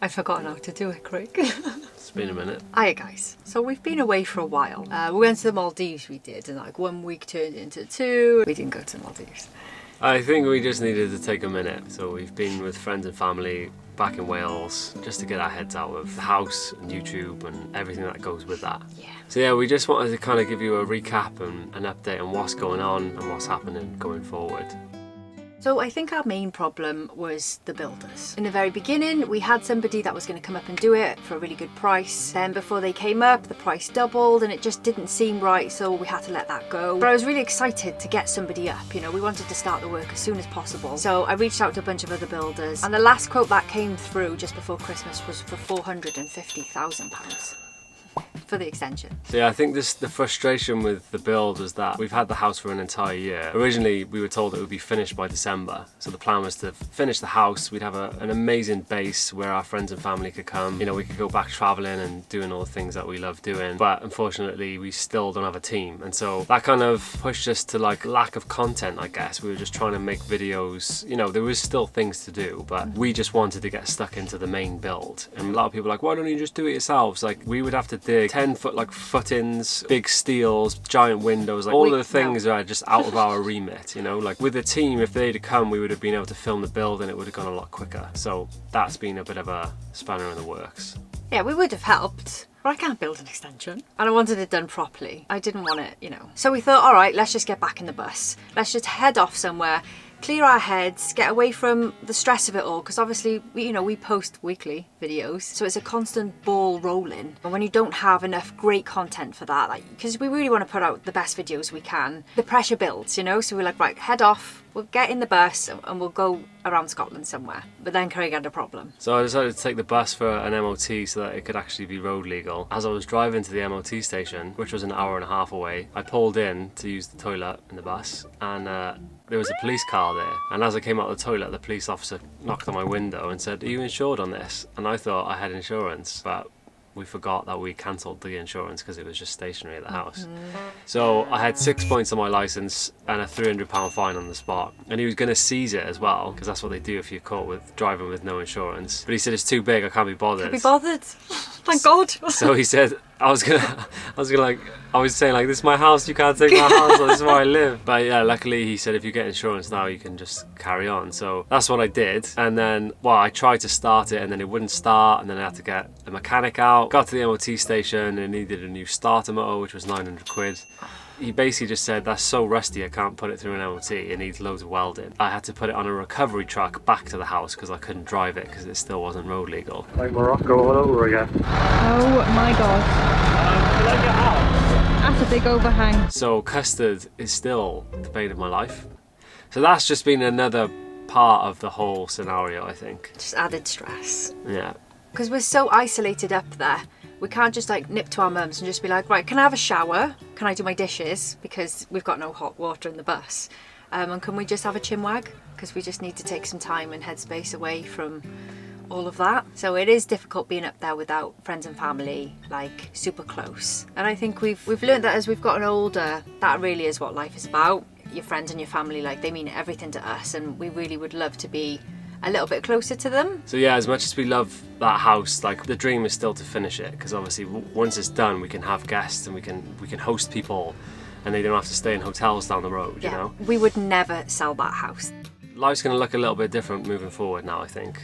I've forgotten how to do it, Craig. It's been a minute. Hiya guys. So we've been away for a while. We went to the Maldives, we did, and like 1 week turned into 2. We didn't go to the Maldives. I think we just needed to take a minute. So we've been with friends and family back in Wales just to get our heads out of the house and YouTube and everything that goes with that. Yeah. So yeah, we just wanted to kind of give you a recap and an update on what's going on and what's happening going forward. So I think our main problem was the builders. In the very beginning, we had somebody that was going to come up and do it for a really good price. Then before they came up, the price doubled and it just didn't seem right, so we had to let that go. But I was really excited to get somebody up, you know, we wanted to start the work as soon as possible. So I reached out to a bunch of other builders, and the last quote that came through just before Christmas was for £450,000. For the extension. So yeah, I think the frustration with the build was that we've had the house for an entire year. Originally, we were told it would be finished by December. So the plan was to finish the house. We'd have an amazing base where our friends and family could come. You know, we could go back traveling and doing all the things that we love doing. But unfortunately, we still don't have a team. And so that kind of pushed us to like lack of content, I guess. We were just trying to make videos. You know, there was still things to do, but we just wanted to get stuck into the main build. And a lot of people were like, why don't you just do it yourselves? Like, we would have to dig 10-foot like footings, big steels, giant windows, like all of the things are just out of our remit, you know. Like with the team, if they'd have come, we would have been able to film the build and it would have gone a lot quicker. So that's been a bit of a spanner in the works. Yeah, we would have helped, but I can't build an extension. And I wanted it done properly. I didn't want it, you know. So we thought, all right, let's just get back in the bus. Let's just head off somewhere, clear our heads, get away from the stress of it all, because obviously, we post weekly videos, so it's a constant ball rolling. And when you don't have enough great content for that, like, because we really want to put out the best videos we can, the pressure builds, you know. So we're like, right, head off, we'll get in the bus and we'll go around Scotland somewhere. But then Craig had a problem. So I decided to take the bus for an MOT so that it could actually be road legal. As I was driving to the MOT station, which was an hour and a half away, I pulled in to use the toilet in the bus, and there was a police car there. And as I came out of the toilet, the police officer knocked on my window and said, "Are you insured on this?" And I thought I had insurance, but we forgot that we cancelled the insurance because it was just stationary at the house. So I had 6 points on my licence and a £300 fine on the spot. And he was going to seize it as well, because that's what they do if you're caught with driving with no insurance. But he said, it's too big, I can't be bothered. Can't be bothered. Thank God. So he said, I was saying like, this is my house, you can't take my house, this is where I live. But yeah, luckily he said, if you get insurance now, you can just carry on. So that's what I did. And then, well, I tried to start it and then it wouldn't start. And then I had to get a mechanic out. Got to the MOT station and it needed a new starter motor, which was 900 quid. He basically just said, that's so rusty I can't put it through an MOT, it needs loads of welding. I had to put it on a recovery truck back to the house because I couldn't drive it because it still wasn't road legal. Like Morocco all over again. Oh my god. Like a house. That's a big overhang. So custard is still the bane of my life. So that's just been another part of the whole scenario, I think. Just added stress. Yeah. Because we're so isolated up there. We can't just like nip to our mums and just be like, right, can I have a shower? Can I do my dishes? Because we've got no hot water in the bus. And can we just have a chinwag? Because we just need to take some time and headspace away from all of that. So it is difficult being up there without friends and family, like super close. And I think we've learned that as we've gotten older, that really is what life is about. Your friends and your family, like, they mean everything to us, and we really would love to be a little bit closer to them. So yeah, as much as we love that house, like, the dream is still to finish it, because obviously once it's done, we can have guests and we can host people, and they don't have to stay in hotels down the road, you know? We would never sell that house. Life's going to look a little bit different moving forward now, I think.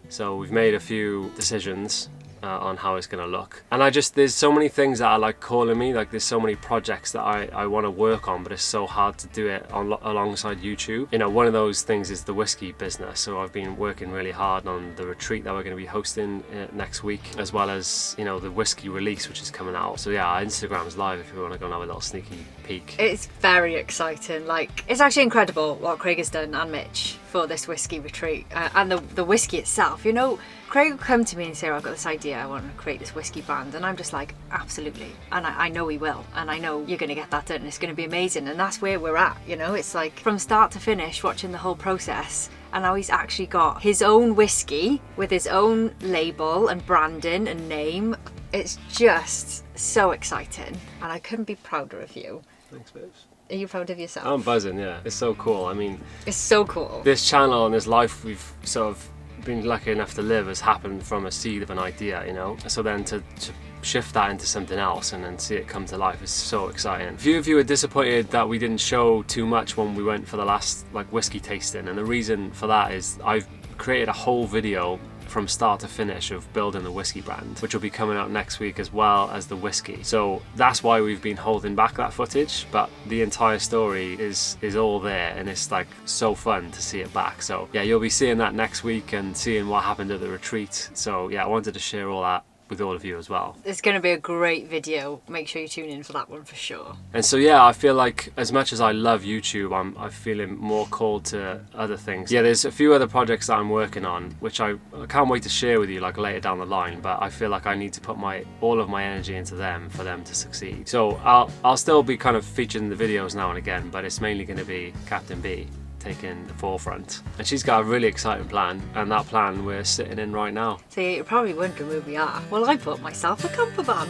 So we've made a few decisions on how it's going to look, and there's so many things that are like calling me, like there's so many projects that I want to work on, but it's so hard to do it alongside YouTube. You know, one of those things is the whiskey business, so I've been working really hard on the retreat that we're going to be hosting next week, as well as, you know, the whiskey release which is coming out. So yeah, our Instagram's live if you want to go and have a little sneaky peek. It's very exciting. Like, it's actually incredible what Craig has done, and Mitch, for this whiskey retreat, and the whiskey itself. You know, Craig will come to me and say, I've got this idea, I want to create this whiskey brand, and I'm just like, absolutely, and I know he will, and I know you're going to get that done, and it's going to be amazing. And that's where we're at, you know. It's like from start to finish, watching the whole process, and now he's actually got his own whiskey with his own label and branding and name. It's just so exciting, and I couldn't be prouder of you. Thanks, babes. Are you proud of yourself? I'm buzzing, yeah. It's so cool. I mean, it's so cool. This channel and this life we've sort of been lucky enough to live has happened from a seed of an idea, you know. So then to shift that into something else and then see it come to life is so exciting. A few of you are disappointed that we didn't show too much when we went for the last like whiskey tasting, and the reason for that is I've created a whole video from start to finish of building the whiskey brand, which will be coming out next week as well as the whiskey. So that's why we've been holding back that footage, but the entire story is all there, and it's like so fun to see it back. So yeah, you'll be seeing that next week and seeing what happened at the retreat. So yeah, I wanted to share all that with all of you as well. It's going to be a great video. Make sure you tune in for that one for sure. And so yeah, I feel like as much as I love YouTube, I'm feeling more called to other things. Yeah, there's a few other projects that I'm working on, which I can't wait to share with you like later down the line, but I feel like I need to put all of my energy into them for them to succeed. So I'll still be kind of featuring the videos now and again, but it's mainly going to be Captain B taking the forefront, and she's got a really exciting plan, and that plan we're sitting in right now. So you're probably wondering where we are. Well, I bought myself a camper van.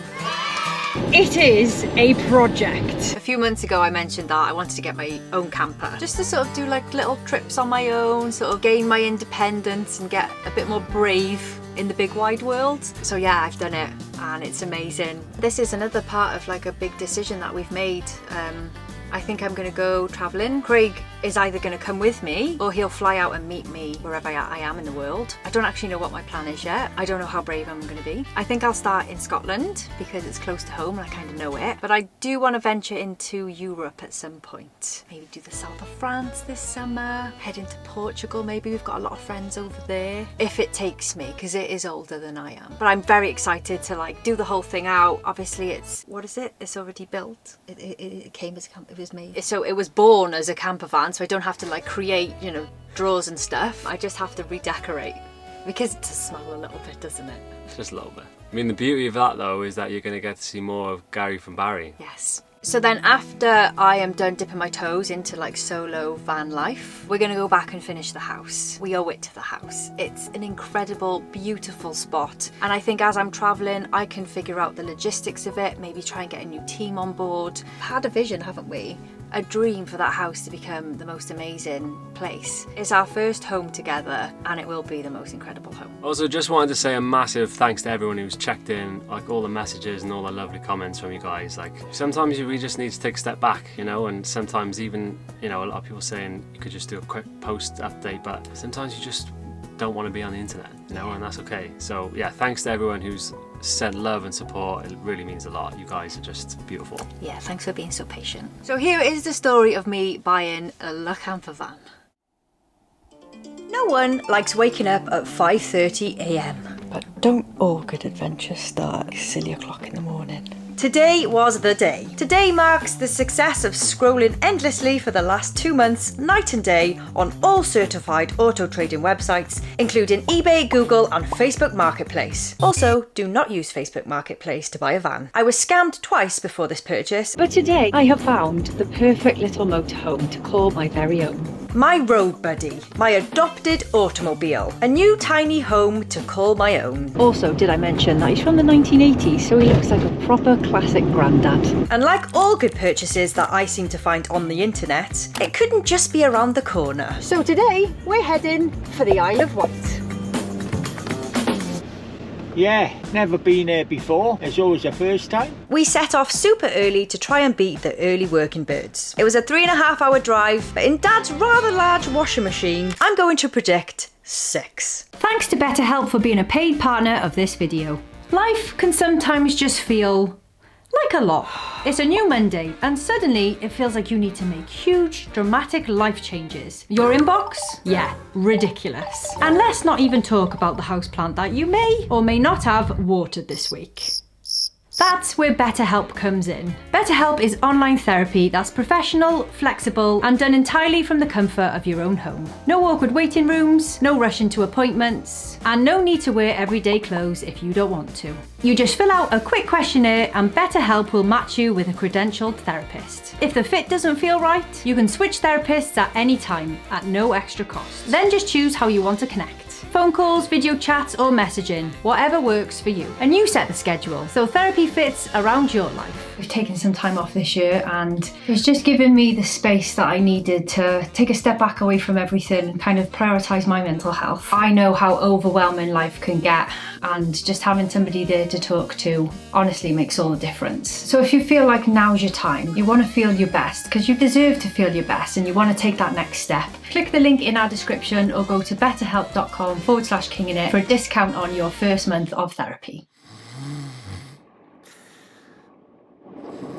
It is a project. A few months ago I mentioned that I wanted to get my own camper, just to sort of do like little trips on my own, sort of gain my independence and get a bit more brave in the big wide world. So yeah, I've done it and it's amazing. This is another part of like a big decision that we've made. I think I'm going to go travelling. Craig is either going to come with me or he'll fly out and meet me wherever I am in the world. I don't actually know what my plan is yet. I don't know how brave I'm going to be. I think I'll start in Scotland because it's close to home and I kind of know it. But I do want to venture into Europe at some point. Maybe do the south of France this summer, head into Portugal maybe. We've got a lot of friends over there. If it takes me, because it is older than I am. But I'm very excited to like do the whole thing out. Obviously it's, what is it? It's already built. It came as a camper. Was made. So it was born as a camper van, so I don't have to like create, you know, drawers and stuff. I just have to redecorate because it does smell a little bit, doesn't it? Just a little bit. I mean, the beauty of that though is that you're going to get to see more of Gary from Barry. Yes. So then after I am done dipping my toes into like solo van life, we're going to go back and finish the house. We owe it to the house. It's an incredible, beautiful spot. And I think as I'm traveling, I can figure out the logistics of it, maybe try and get a new team on board. We've had a vision, haven't we? A dream for that house to become the most amazing place. It's our first home together and it will be the most incredible home. Also, just wanted to say a massive thanks to everyone who's checked in, like all the messages and all the lovely comments from you guys. Like sometimes we just need to take a step back, you know, and sometimes even, you know, a lot of people saying you could just do a quick post update, but sometimes you just don't want to be on the internet, you know, and that's okay. So yeah, thanks to everyone who's sent love and support. It really means a lot. You guys are just beautiful. Yeah, thanks for being so patient. So here is the story of me buying a La Camper van. No one likes waking up at 5:30 a.m. But don't all good adventures start at silly o'clock in the morning? Today was the day. Today marks the success of scrolling endlessly for the last 2 months, night and day, on all certified auto trading websites, including eBay, Google, and Facebook Marketplace. Also, do not use Facebook Marketplace to buy a van. I was scammed twice before this purchase, But today I have found the perfect little motorhome to call my very own. my road buddy, my adopted automobile, a new tiny home to call my own. Also, did I mention that he's from the 1980s, so he looks like a proper classic granddad. And like all good purchases that I seem to find on the internet, it couldn't just be around the corner. So today, we're heading for the Isle of Wight. Yeah, never been here before. It's always the first time. We set off super early to try and beat the early working birds. It was a 3.5 hour drive, but in Dad's rather large washing machine, I'm going to predict 6. Thanks to BetterHelp for being a paid partner of this video. Life can sometimes just feel like a lot. It's a new Monday and suddenly it feels like you need to make huge, dramatic life changes. Your inbox? Yeah, ridiculous. And let's not even talk about the houseplant that you may or may not have watered this week. That's where BetterHelp comes in. BetterHelp is online therapy that's professional, flexible, and done entirely from the comfort of your own home. No awkward waiting rooms, no rush into appointments, and no need to wear everyday clothes if you don't want to. You just fill out a quick questionnaire and BetterHelp will match you with a credentialed therapist. If the fit doesn't feel right, you can switch therapists at any time at no extra cost. Then just choose how you want to connect. phone calls, video chats, or messaging, whatever works for you. And you set the schedule, so therapy fits around your life. We've taken some time off this year and it's just given me the space that I needed to take a step back away from everything and kind of prioritise my mental health. I know how overwhelming life can get, and just having somebody there to talk to honestly makes all the difference. So if you feel like now's your time, you want to feel your best, because you deserve to feel your best and you want to take that next step, click the link in our description or go to betterhelp.com/kingingit for a discount on your first month of therapy.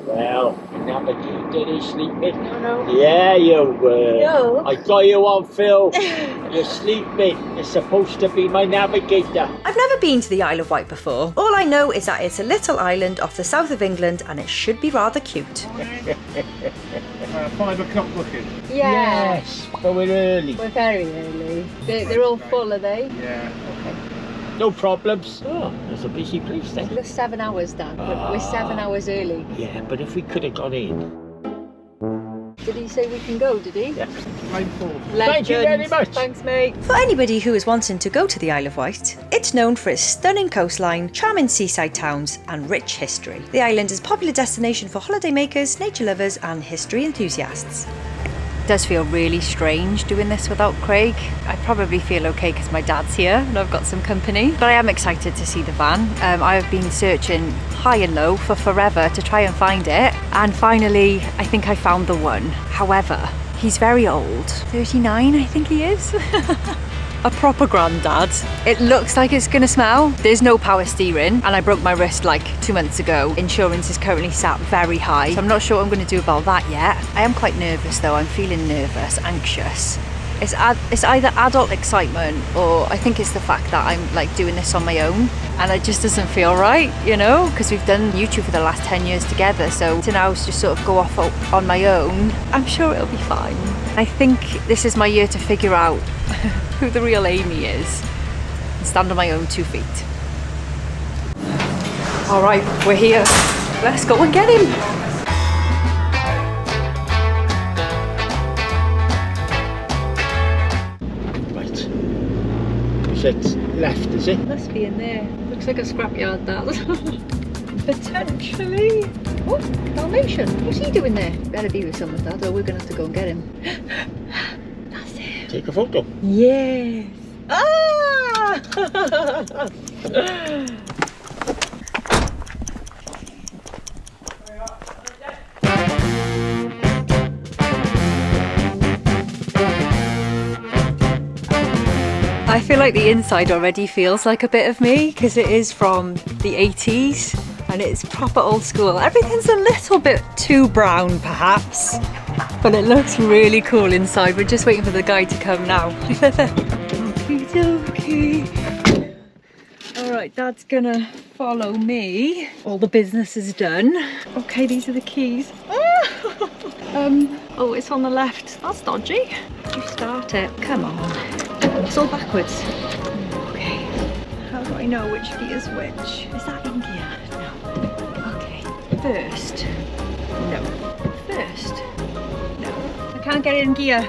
Well, navigator is sleeping. No. Yeah, you No. I got you on film. You're sleeping. You're supposed to be my navigator. I've never been to the Isle of Wight before. All I know is that it's a little island off the south of England and it should be rather cute. 5 o'clock booking. Yes, but we're early. We're very early. They're all full, are they? Yeah. No problems. Oh, there's a busy place then. We're 7 hours, Dad. We're 7 hours early. Yeah, but if we could have got in. Did he say we can go, did he? Yeah. Thank you very much. Thanks, mate. For anybody who is wanting to go to the Isle of Wight, it's known for its stunning coastline, charming seaside towns and rich history. The island is a popular destination for holidaymakers, nature lovers and history enthusiasts. It does feel really strange doing this without Craig. I probably feel okay because my dad's here and I've got some company, but I am excited to see the van. I've been searching high and low for forever to try and find it, and finally I think I found the one. However, he's very old, 39 I think he is. A proper granddad. It looks like it's gonna smell. There's no power steering and I broke my wrist like 2 months ago. Insurance is currently sat very high, so I'm not sure what I'm gonna do about that yet. I am quite nervous though. I'm feeling nervous, anxious. It's either adult excitement or I think it's the fact that I'm like doing this on my own and it just doesn't feel right, you know, because we've done YouTube for the last 10 years together, so to now just sort of go off on my own, I'm sure it'll be fine. I think this is my year to figure out who the real Amy is and stand on my own 2 feet. All right, we're here. Let's go and get him. Right. Is it left, is it? Must be in there. Looks like a scrapyard, that. Potentially. Oh, Dalmatian. What's he doing there? Better be with someone, Dad, or we're going to have to go and get him. That's it. Take a photo. Yes. Ah! I feel like the inside already feels like a bit of me because it is from the 80s and it's proper old school. Everything's a little bit too brown perhaps, but it looks really cool inside. We're just waiting for the guy to come now. Okie dokie. Alright, Dad's gonna follow me. All the business is done. Okay, these are the keys. Oh, it's on the left. That's dodgy. You start it. Come on. It's all backwards. Okay. How do I know which key is which? Is that in gear? No. Okay. First. No. First. No. I can't get it in gear.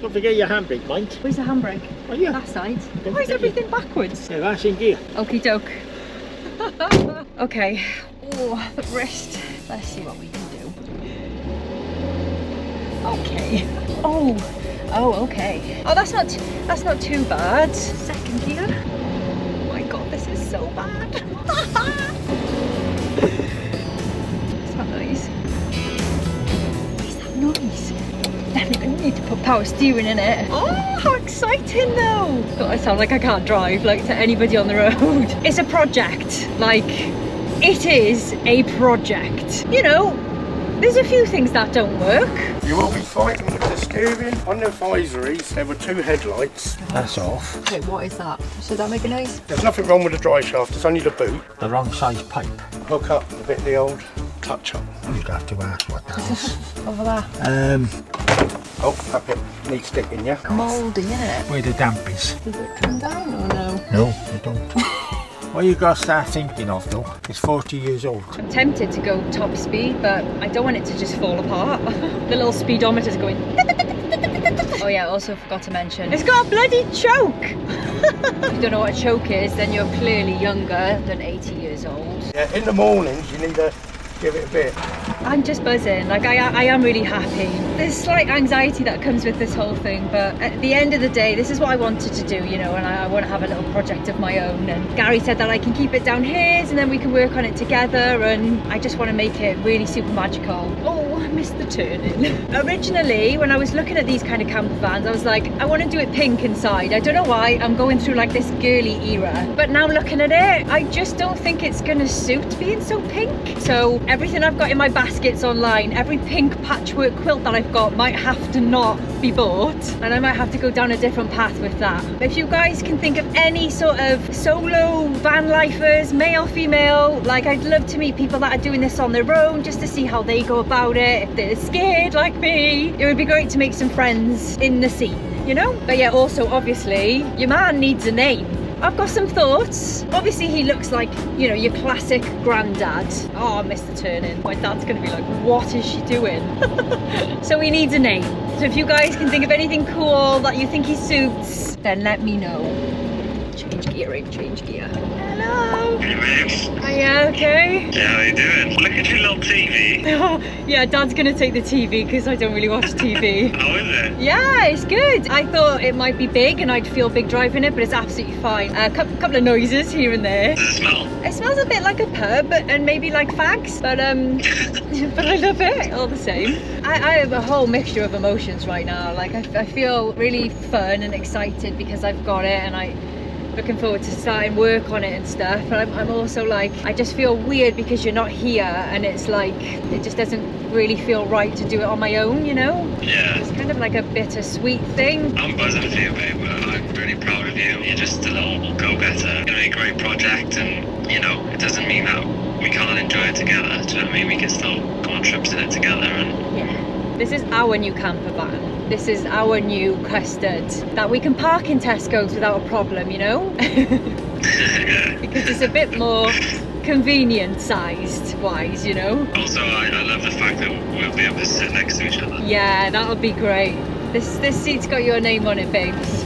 Don't forget your handbrake, mind. Where's the handbrake? Oh, yeah. That side. Don't Why is forget everything backwards? Yeah, that's in gear. Okie doke. Okay. Oh, the wrist. Let's see what we can do. Okay. Oh. Oh, okay. Oh, that's not too bad. Second gear. Oh my god, this is so bad. It's not nice. What is that noise? Definitely need to put power steering in it. Oh, how exciting though. God, I sound like I can't drive, like to anybody on the road. It's a project. Like, it is a project. You know, there's a few things that don't work. You will be fighting with the steering. On the advisories, there were 2 headlights. That's off. Wait, what is that? Should that make a noise? There's nothing wrong with the drive shaft, it's only the boot. The wrong size pipe. Hook up a bit of the old touch up. You'd have to ask what that is. Over there. Oh, that bit needs sticking, yeah? Mouldy, isn't it? Where the damp is. Does it come down or no? No, you don't. What you got to start thinking of though, it's 40 years old. I'm tempted to go top speed, but I don't want it to just fall apart. The little speedometer's going. Oh yeah, I also forgot to mention, it's got a bloody choke! If you don't know what a choke is, then you're clearly younger than 80 years old. Yeah, in the mornings you need to give it a bit. I'm just buzzing, like I am really happy. There's slight anxiety that comes with this whole thing, but at the end of the day, this is what I wanted to do, you know, and I want to have a little project of my own. And Gary said that I can keep it down his and then we can work on it together, and I just want to make it really super magical. Oh, I missed the turning. Originally, when I was looking at these kind of camper vans, I was like, I want to do it pink inside. I don't know why, I'm going through like this girly era. But now looking at it, I just don't think it's going to suit being so pink. So everything I've got in my baskets online, every pink patchwork quilt that I've got might have to not be bought, and I might have to go down a different path with that. If you guys can think of any sort of solo van lifers, male, female, like I'd love to meet people that are doing this on their own just to see how they go about it. If they're scared like me, it would be great to make some friends in the scene, you know? But yeah, also obviously your man needs a name. I've got some thoughts. Obviously he looks like, you know, your classic granddad. Oh, I missed the turning. My dad's gonna be like, what is she doing? So he needs a name. So if you guys can think of anything cool that you think he suits, then let me know. Change gearing, change gear. Hello. Hey babes. Are you okay? Yeah, how you doing? Look at your little TV. Yeah, Dad's gonna take the TV because I don't really watch TV. How is it? Yeah, it's good. I thought it might be big and I'd feel big driving it, but it's absolutely fine. A couple of noises here and there. Does it smell? It smells a bit like a pub and maybe like fags, but but I love it all the same. I have a whole mixture of emotions right now. Like I feel really fun and excited because I've got it, and I'm looking forward to starting work on it and stuff. But I'm also like, I just feel weird because you're not here, and it's like, it just doesn't really feel right to do it on my own, you know? Yeah. It's kind of like a bittersweet thing. I'm buzzing for you, babe. I'm really proud of you. You're just a little go-getter. It's gonna be a great project, and you know, it doesn't mean that we can't enjoy it together. Do you know what I mean? We can still go on trips in it together. And yeah. This is our new camper van. This is our new custard that we can park in Tesco's without a problem, you know? Because it's a bit more convenient sized wise, you know? Also, I love the fact that we'll be able to sit next to each other. Yeah, that'll be great. This seat's got your name on it, babes.